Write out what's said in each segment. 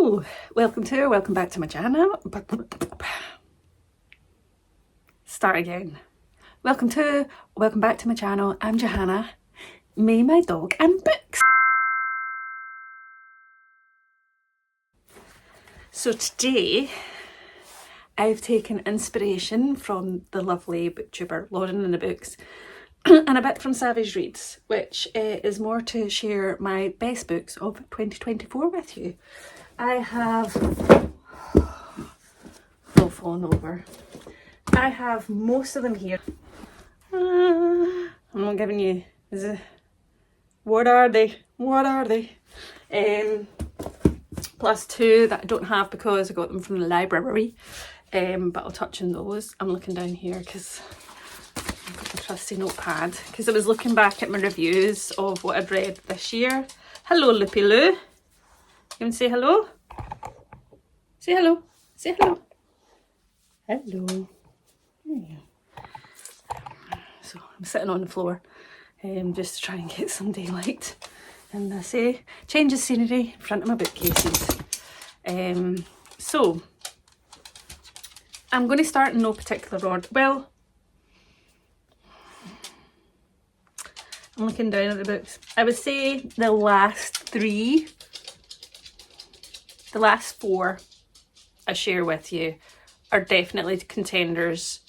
Hello, welcome back to my channel. Start again. Welcome back to my channel. I'm Johanna, me, my dog, and books. So today, I've taken inspiration from the lovely booktuber Lauren in the Books and a bit from Savage Reads, which is more to share my best books of 2024 with you. I have all fallen over. I have most of them here. I'm not giving you. What are they? Plus two that I don't have because I got them from the library. But I'll touch on those. I'm looking down here because I've got my trusty notepad. Because I was looking back at my reviews of what I'd read this year. Hello, Loopy Loo. You want to say hello? Say hello. Say hello. Hello. There you go. So I'm sitting on the floor just to try and get some daylight. And I say, change of scenery in front of my bookcases. So I'm going to start in no particular order. Well, I'm looking down at the books. I would say the last four I share with you are definitely contenders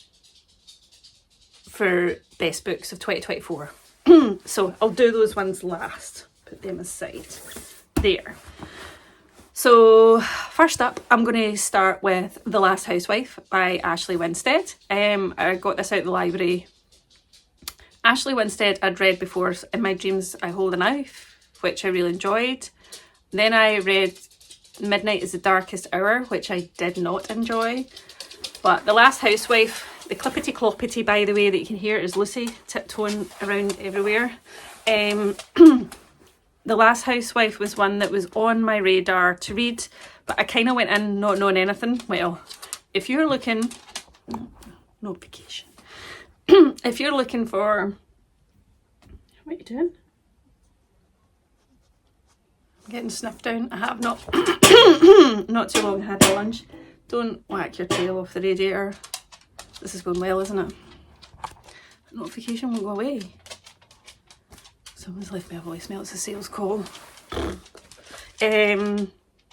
for best books of 2024. So I'll do those ones last. Put them aside. There. So first up, I'm going to start with The Last Housewife by Ashley Winstead. I got this out of the library. Ashley Winstead I'd read before. In My Dreams I Hold a Knife, which I really enjoyed. Then I read Midnight is the Darkest Hour, which I did not enjoy. But The Last Housewife, the clippity cloppity, by the way, that you can hear is Lucy tiptoeing around everywhere. The Last Housewife was one that was on my radar to read, but I kind of went in not knowing anything. Well, if you're looking... Notification. If you're looking for... What are you doing? I'm getting sniffed down. I have not... not too long had a lunch. Don't whack your tail off the radiator. This is going well, isn't it? The notification won't go away. Someone's left me a voicemail. It's a sales call. Where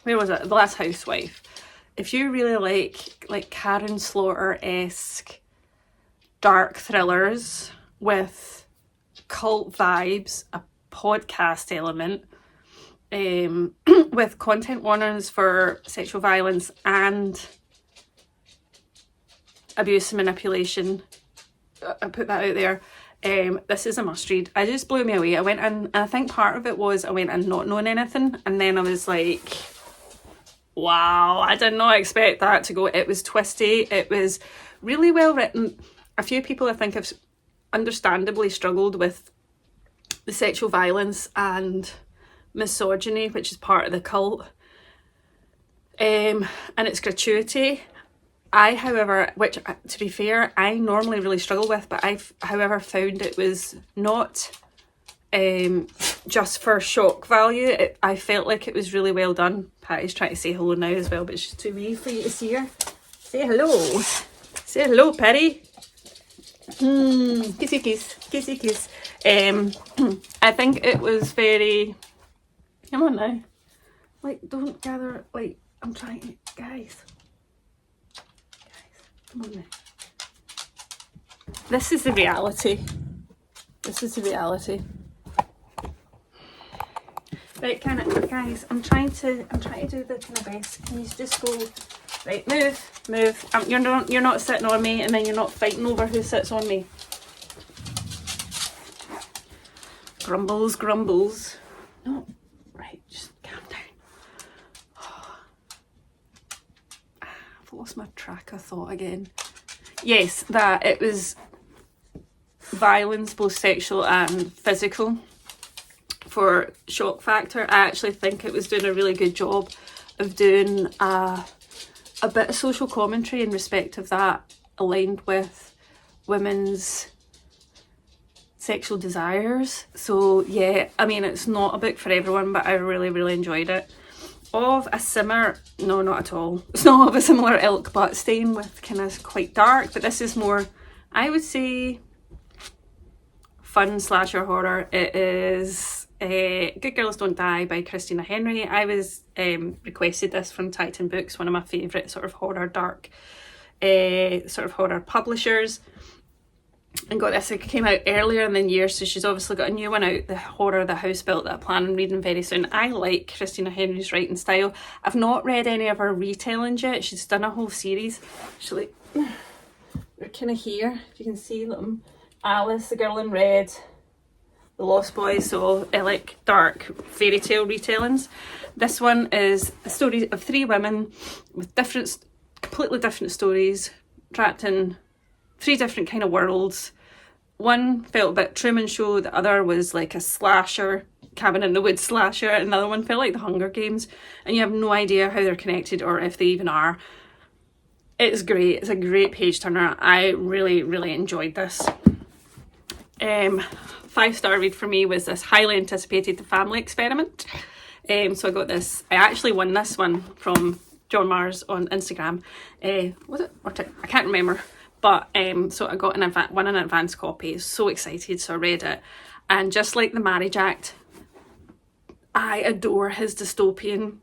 was it? The Last Housewife. If you really like Karen Slaughter-esque dark thrillers with cult vibes, a podcast element, with content warnings for sexual violence and abuse and manipulation, I put that out there. This is a must read. It just blew me away. I went in, and I think part of it was I went in not knowing anything, and then I was like, wow, I did not expect that to go. It was twisty. It was really well written. A few people I think have understandably struggled with the sexual violence and misogyny, which is part of the cult, and its gratuity. I, however, which to be fair, I normally really struggle with, but I've, however, found it was not just for shock value. I felt like it was really well done. Patty's trying to say hello now as well, but she's too wee for you to see her. Say hello. Say hello, Patty. Kissy kiss, kissy kiss. I think it was very... Come on now. Like, don't gather... Like, I'm trying to... Guys. Come on now. This is the reality. This is the reality. Right, guys, I'm trying to do the kind of best. Can you just go, right, move. You're not sitting on me, and then you're not fighting over who sits on me. Grumbles. No, right, just calm down. I've lost my track of thought again. Yes, that it was violence, both sexual and physical. For shock factor, I actually think it was doing a really good job of doing a bit of social commentary in respect of that, aligned with women's sexual desires. So yeah, I mean, it's not a book for everyone, but I really enjoyed it. of a similar, no, not at all, it's not of a similar ilk, but staying with kind of quite dark, but this is more, I would say, fun slasher horror. It is Good Girls Don't Die by Christina Henry. I was requested this from Titan Books, one of my favourite sort of horror dark sort of horror publishers, and got this. It came out earlier in the year, so she's obviously got a new one out, the horror The House Built, that I plan on reading very soon. I like Christina Henry's writing style. I've not read any of her retellings yet. She's done a whole series. Actually, they're kind of here, if you can see them. Alice, The Girl in Red, The Lost Boys, so I like dark fairy tale retellings. This one is the story of 3 women with completely different stories, trapped in 3 different kind of worlds. One felt a bit Truman Show, the other was like a slasher, cabin in the woods slasher, and another one felt like the Hunger Games, and you have no idea how they're connected or if they even are. It's great. It's a great page turner. I really, really enjoyed this. 5-star read for me was this highly anticipated The Family Experiment. So I got this. I actually won this one from John Mars on Instagram. Was it? I can't remember. But so I got won an advance copy. So excited, so I read it. And just like The Marriage Act, I adore his dystopian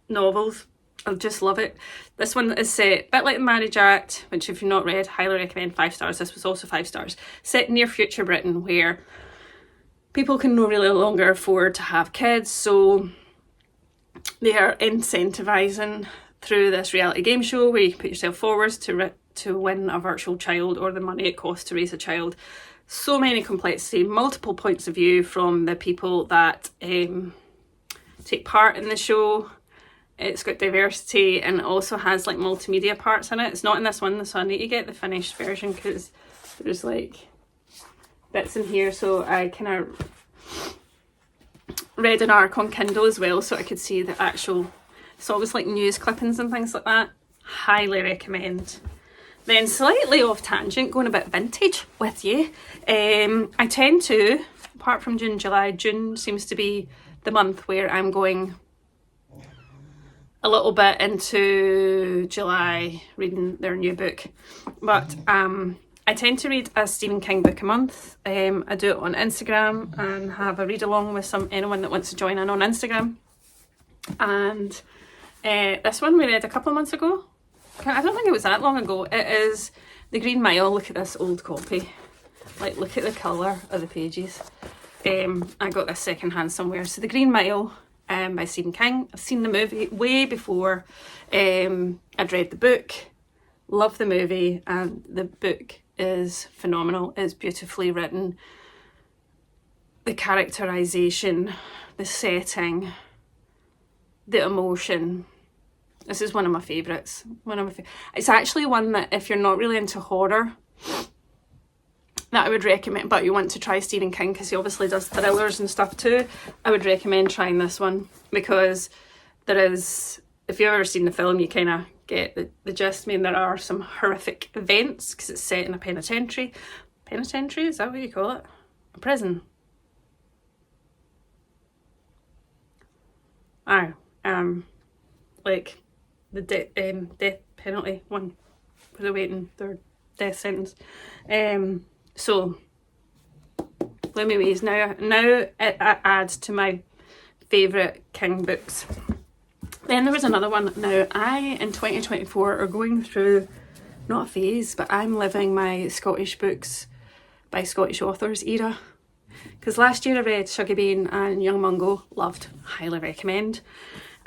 novels. I just love it. This one is set a bit like The Marriage Act, which if you've not read, highly recommend. 5 stars. This was also 5 stars. Set near future Britain, where people can no really longer afford to have kids, so they are incentivising through this reality game show where you can put yourself forward to win a virtual child or the money it costs to raise a child. So many complexity, multiple points of view from the people that take part in the show. It's got diversity and it also has like multimedia parts in it. It's not in this one, so I need to get the finished version because there's like bits in here. So I kind of read an arc on Kindle as well, so I could see the actual, it's always like news clippings and things like that. Highly recommend. Then slightly off tangent, going a bit vintage with you. I tend to, apart from June, July, June seems to be the month where I'm going a little bit into July reading their new book, but I tend to read a Stephen King book a month. I do it on Instagram and have a read along with anyone that wants to join in on Instagram. And this one we read a couple of months ago. I don't think it was that long ago. It is The Green Mile. Look at this old copy. Like, look at the colour of the pages. I got this secondhand somewhere. So The Green Mile by Stephen King. I've seen the movie way before I'd read the book. Love the movie, and the book is phenomenal. It's beautifully written. The characterization, the setting, the emotion. This is one of my favourites. It's actually one that if you're not really into horror, that I would recommend, but you want to try Stephen King because he obviously does thrillers and stuff too, I would recommend trying this one because there is, if you've ever seen the film, you kind of get the gist. I mean, there are some horrific events because it's set in a penitentiary. Penitentiary, is that what you call it? A prison. Like the death penalty one, where they're waiting their death sentence. So Gloomy Ways now it adds to my favourite King books. Then there was another one. Now I in 2024 are going through, not a phase, but I'm living my Scottish books by Scottish authors era. Because last year I read Shuggie Bain and Young Mungo, loved, highly recommend.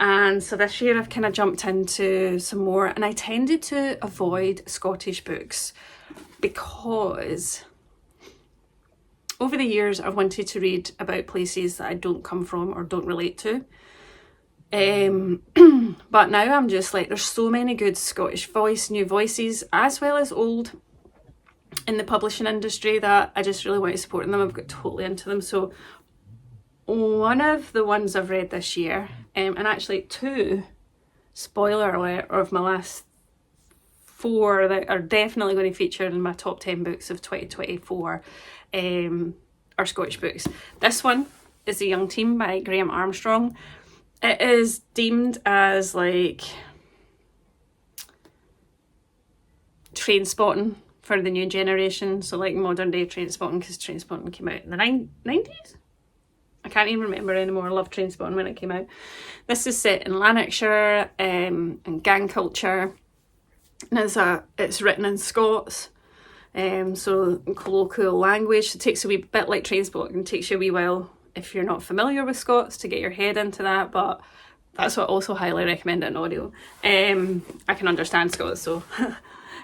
And so this year I've kind of jumped into some more, and I tended to avoid Scottish books because over the years I've wanted to read about places that I don't come from or don't relate to. But now I'm just like, there's so many good Scottish new voices as well as old in the publishing industry that I just really want to support them. I've got totally into them. So one of the ones I've read this year, and actually 2, spoiler alert, of my last 4 that are definitely going to feature in my top 10 books of 2024 are Scottish books. This one is The Young Team by Graeme Armstrong. It is deemed as like train spotting for the new generation, so like modern day train spotting, because train spotting came out in the 90s. I can't even remember anymore. I loved train spotting when it came out. This is set in Lanarkshire, and gang culture, and it's written in Scots, so colloquial language. It takes a wee bit like train spotting, it takes you a wee while if you're not familiar with Scots to get your head into that, but that's what I also highly recommend it in audio. I can understand Scots, so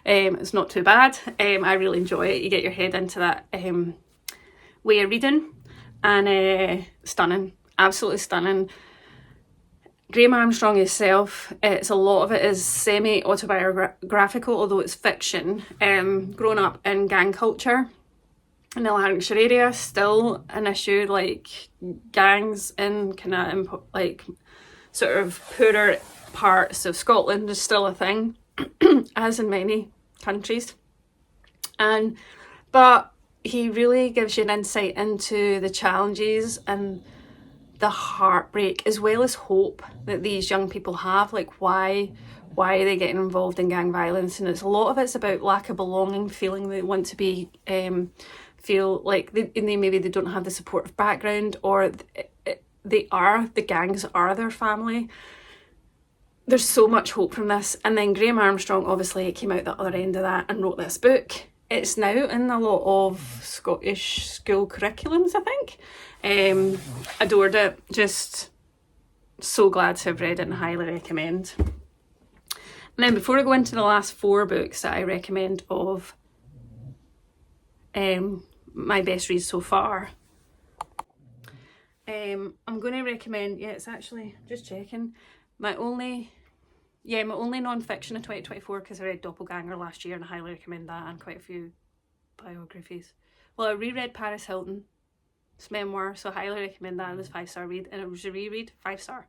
it's not too bad. I really enjoy it. You get your head into that way of reading, and stunning, absolutely stunning. Graeme Armstrong himself, it's a lot of it is semi-autobiographical, although it's fiction. Grown up in gang culture in the Lancashire area, still an issue, like gangs in kind of like sort of poorer parts of Scotland is still a thing, as in many countries. But he really gives you an insight into the challenges and the heartbreak as well as hope that these young people have, like why are they getting involved in gang violence. And a lot of it's about lack of belonging, feeling they want to be feel like maybe they don't have the supportive background, or the gangs are their family. There's so much hope from this. And then Graeme Armstrong obviously came out the other end of that and wrote this book. It's now in a lot of Scottish school curriculums, I think. Adored it. Just so glad to have read it and highly recommend. And then before I go into the last 4 books that I recommend of my best reads so far, I'm going to recommend, it's actually, just checking, my only non-fiction of 2024, because I read Doppelganger last year and I highly recommend that, and quite a few biographies. Well, I reread Paris Hilton's memoir, so I highly recommend that. It was a 5-star read, and it was a reread, 5-star.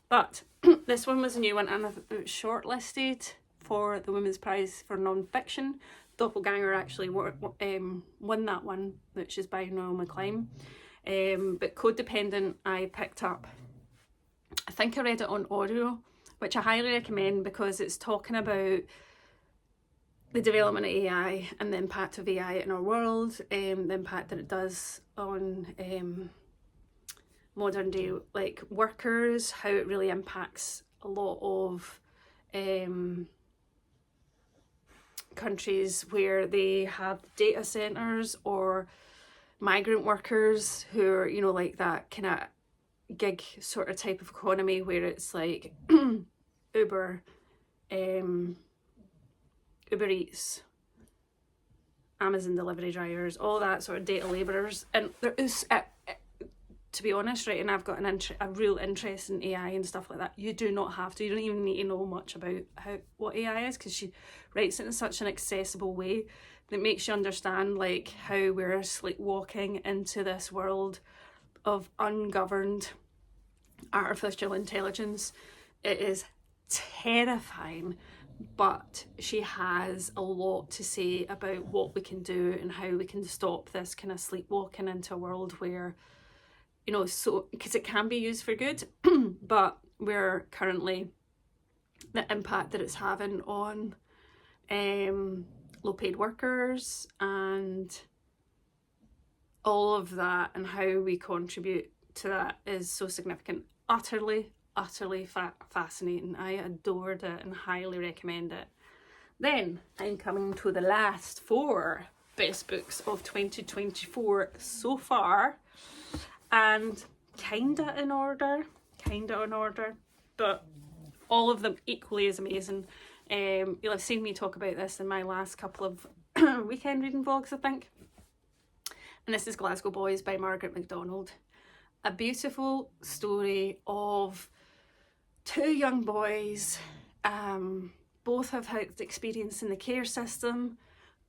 But this one was a new one, and it was shortlisted for the Women's Prize for Non-Fiction. Doppelganger actually won that one, which is by Noel McClime. But Codependent I picked up. I think I read it on audio, which I highly recommend because it's talking about the development of AI and the impact of AI in our world, the impact that it does on modern day like workers, how it really impacts a lot of countries where they have data centers or migrant workers who are, like that kind of gig sort of type of economy where it's like Uber Eats, Amazon delivery drivers, all that sort of data labourers. And there is, to be honest, right, and I've got a real interest in AI and stuff like that. You do not have to. You don't even need to know much about what AI is, because she writes it in such an accessible way that makes you understand like how we're sleepwalking into this world of ungoverned artificial intelligence. It is terrifying, but she has a lot to say about what we can do and how we can stop this kind of sleepwalking into a world where, so, because it can be used for good, but we're currently, the impact that it's having on low paid workers and all of that, and how we contribute to that is so significant. Utterly fascinating. I adored it and highly recommend it. Then I'm coming to the last 4 best books of 2024 so far, and kinda in order, but all of them equally as amazing. You'll have seen me talk about this in my last couple of weekend reading vlogs, I think. And this is Glasgow Boys by Margaret McDonald. A beautiful story of 2 young boys. Both have had experience in the care system,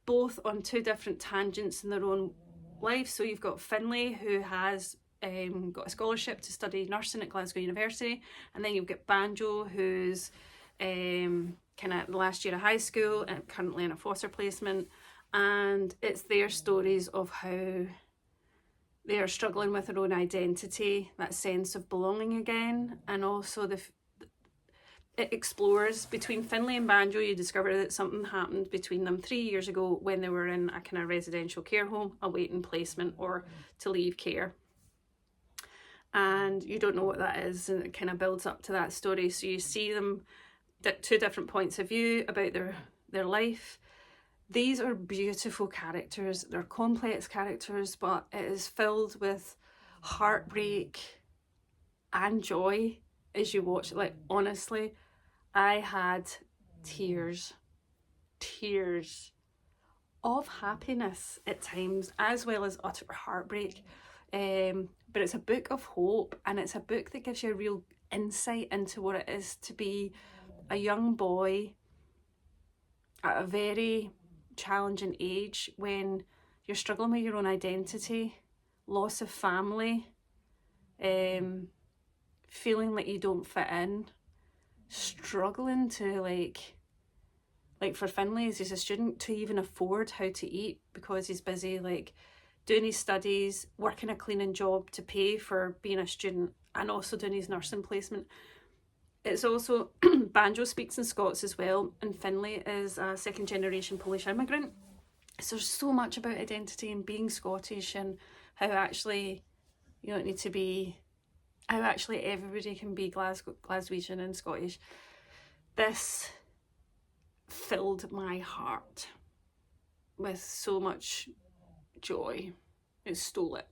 both on 2 different tangents in their own life. So you've got Finlay, who has got a scholarship to study nursing at Glasgow University, and then you've got Banjo, who's kind of the last year of high school and currently in a foster placement. And it's their stories of how they are struggling with their own identity, that sense of belonging again, and also it explores between Finlay and Banjo. You discover that something happened between them 3 years ago when they were in a kind of residential care home awaiting placement or to leave care. And you don't know what that is, and it kind of builds up to that story. So you see them two different points of view about their life. These are beautiful characters. They're complex characters, but it is filled with heartbreak and joy as you watch it. Like, honestly, I had tears of happiness at times, as well as utter heartbreak. But it's a book of hope, and it's a book that gives you a real insight into what it is to be a young boy at a very challenging age, when you're struggling with your own identity, loss of family, feeling like you don't fit in, struggling to like for Finlay, as he's a student, to even afford how to eat because he's busy like doing his studies, working a cleaning job to pay for being a student, and also doing his nursing placement. It's also, Banjo speaks in Scots as well, and Finlay is a second generation Polish immigrant. So there's so much about identity and being Scottish, and how actually you don't need to be, how actually everybody can be Glaswegian and Scottish. This filled my heart with so much joy. It stole it,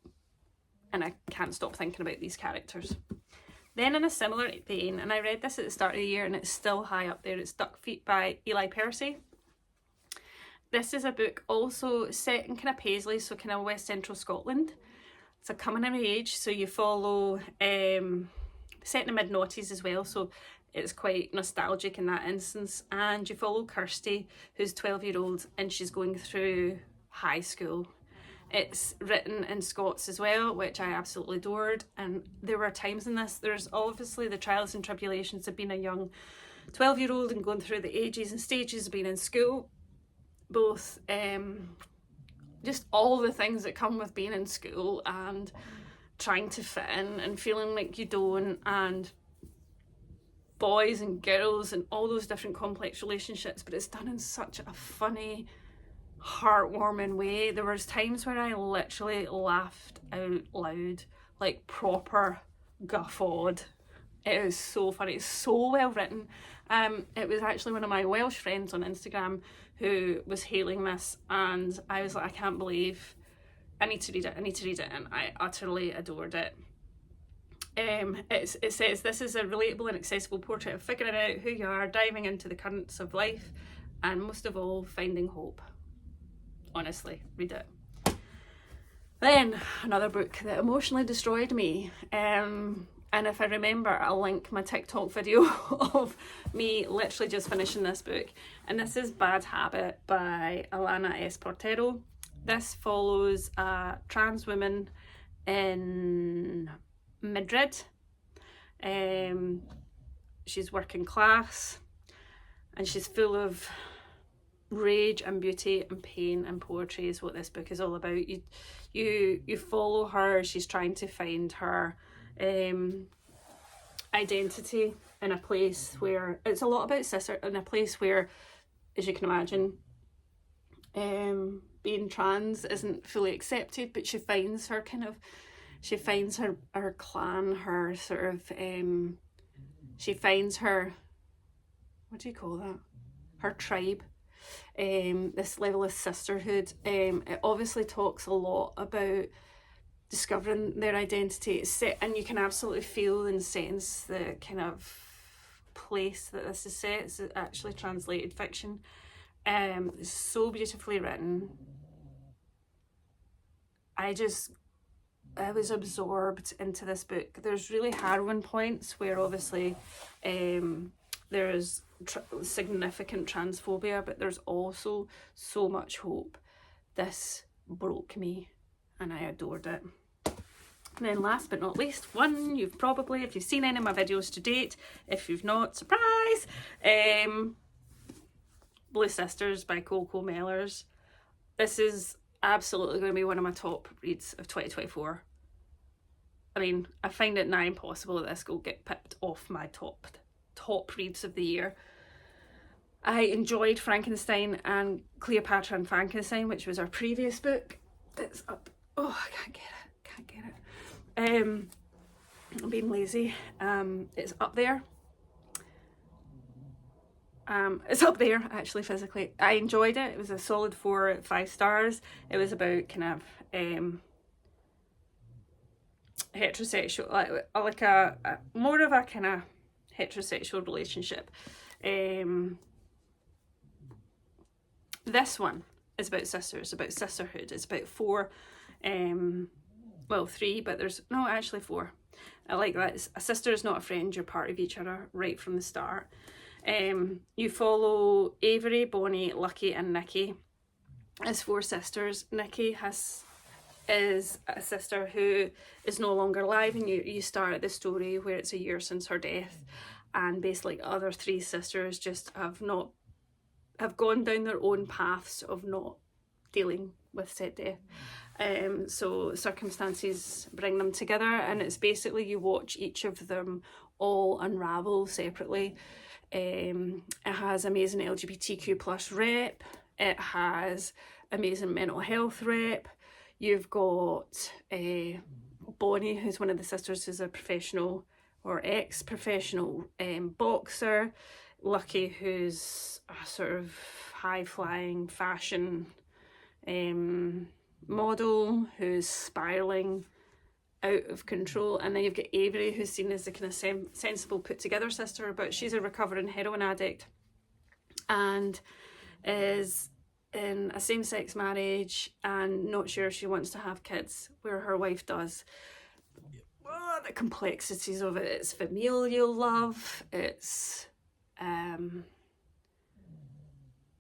and I can't stop thinking about these characters. Then in a similar vein, and I read this at the start of the year and it's still high up there, it's Duck Feet by Eli Percy. This is a book also set in kind of Paisley, so kind of West Central Scotland. It's a coming of age, so you follow, set in the mid-noughties as well, so it's quite nostalgic in that instance. And you follow Kirsty, who's 12-year-old, and she's going through high school. It's written in Scots as well, which I absolutely adored. And there were times in this, there's obviously the trials and tribulations of being a young 12-year-old and going through the ages and stages of being in school. Both, just all the things that come with being in school and trying to fit in and feeling like you don't, and boys and girls and all those different complex relationships, but it's done in such a funny, heartwarming way. There was times where I literally laughed out loud, like proper guffawed. It was so funny. It's so well written. It was actually one of my Welsh friends on Instagram who was hailing this, and I was like, I can't believe, I need to read it, and I utterly adored it. It says, this is a relatable and accessible portrait of figuring out who you are, diving into the currents of life, and most of all, finding hope. Honestly, read it. Then, another book that emotionally destroyed me. And if I remember, I'll link my TikTok video of me literally just finishing this book. And this is Bad Habit by Alana S. Portero. This follows a trans woman in Madrid. She's working class, and she's full of rage and beauty and pain and poetry is what this book is all about. You follow her. She's trying to find her identity in a place where it's a lot about sister, in a place where, as you can imagine, being trans isn't fully accepted, but she finds her clan, her sort of she finds her, what do you call that, her tribe, this level of sisterhood. It obviously talks a lot about discovering their identity. It's set, and you can absolutely feel and sense the kind of place that this is set. It's actually translated fiction. It's so beautifully written. I was absorbed into this book. There's really harrowing points where obviously there's significant transphobia, but there's also so much hope. This broke me and I adored it. And then last but not least, one you've probably, if you've seen any of my videos to date, if you've not, surprise! Blue Sisters by Coco Mellors. This is absolutely going to be one of my top reads of 2024. I mean, I find it nigh impossible that this will get picked off my top reads of the year. I enjoyed Frankenstein and Cleopatra and Frankenstein, which was our previous book. It's up. Oh, I can't get it. I'm being lazy. It's up there. It's up there actually physically. I enjoyed it. It was a solid 4 out of 5 stars. It was about kind of heterosexual, like a more of a kind of heterosexual relationship. This one is about sisters, about sisterhood. It's about 4, well 3, but there's no, actually 4. I like that. A sister is not a friend, you're part of each other right from the start. You follow Avery, Bonnie, Lucky and Nikki as 4 sisters. Nikki is a sister who is no longer alive, and you start the story where it's a year since her death, and basically other 3 sisters just have gone down their own paths of not dealing with said death. So circumstances bring them together, and it's basically you watch each of them all unravel separately. It has amazing LGBTQ plus rep, it has amazing mental health rep. You've got Bonnie, who's one of the sisters, who's a professional or ex-professional boxer. Lucky, who's a sort of high-flying fashion model who's spiralling out of control. And then you've got Avery, who's seen as the kind of sensible put-together sister, but she's a recovering heroin addict and is in a same-sex marriage and not sure she wants to have kids, where her wife does. Oh, the complexities of it. It's familial love, it's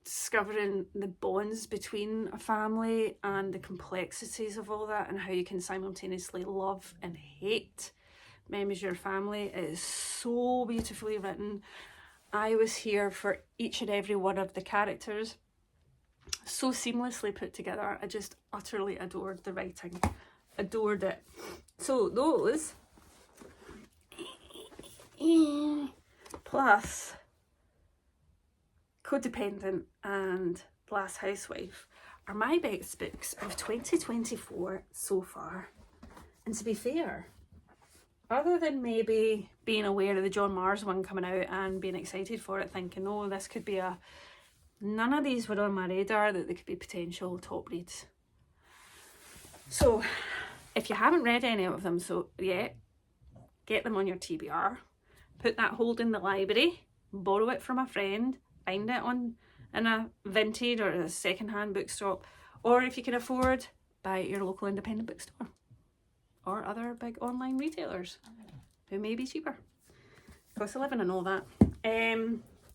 discovering the bonds between a family and the complexities of all that, and how you can simultaneously love and hate members of your family. It is so beautifully written. I was here for each and every one of the characters. So seamlessly put together. I just utterly adored the writing. Adored it. So those plus Codependent and Last Housewife are my best books of 2024 so far. And to be fair, other than maybe being aware of the John Mars one coming out and being excited for it, thinking, oh, this could be none of these were on my radar that they could be potential top reads. So if you haven't read any of them yet, get them on your TBR. Put that hold in the library, borrow it from a friend, find it in a vintage or a second-hand bookstop, or if you can afford, buy at your local independent bookstore or other big online retailers who may be cheaper. Cost of living and all that.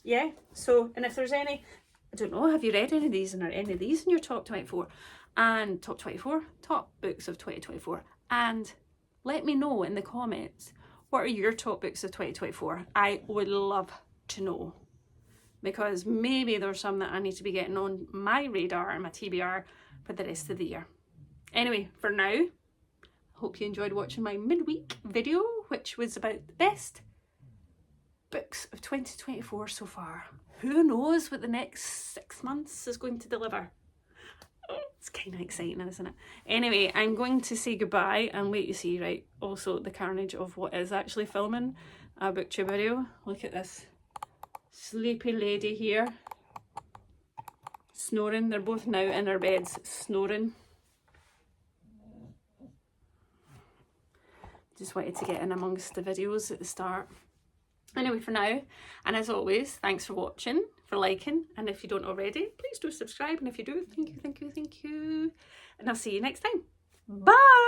Yeah, so, and if there's any, I don't know, have you read any of these, and are any of these in your top 24 and top books of 2024? And let me know in the comments, what are your top books of 2024? I would love to know, because maybe there's some that I need to be getting on my radar and my TBR for the rest of the year. Anyway, for now, I hope you enjoyed watching my midweek video, which was about the best books of 2024 so far. Who knows what the next 6 months is going to deliver? It's kind of exciting, isn't it? Anyway, I'm going to say goodbye and wait to see, right, also the carnage of what is actually filming a booktube video. Look at this sleepy lady here, snoring. They're both now in their beds, snoring. Just wanted to get in amongst the videos at the start. Anyway, for now, and as always, thanks for watching, for liking, and if you don't already, please do subscribe, and if you do, thank you. And I'll see you next time. Bye!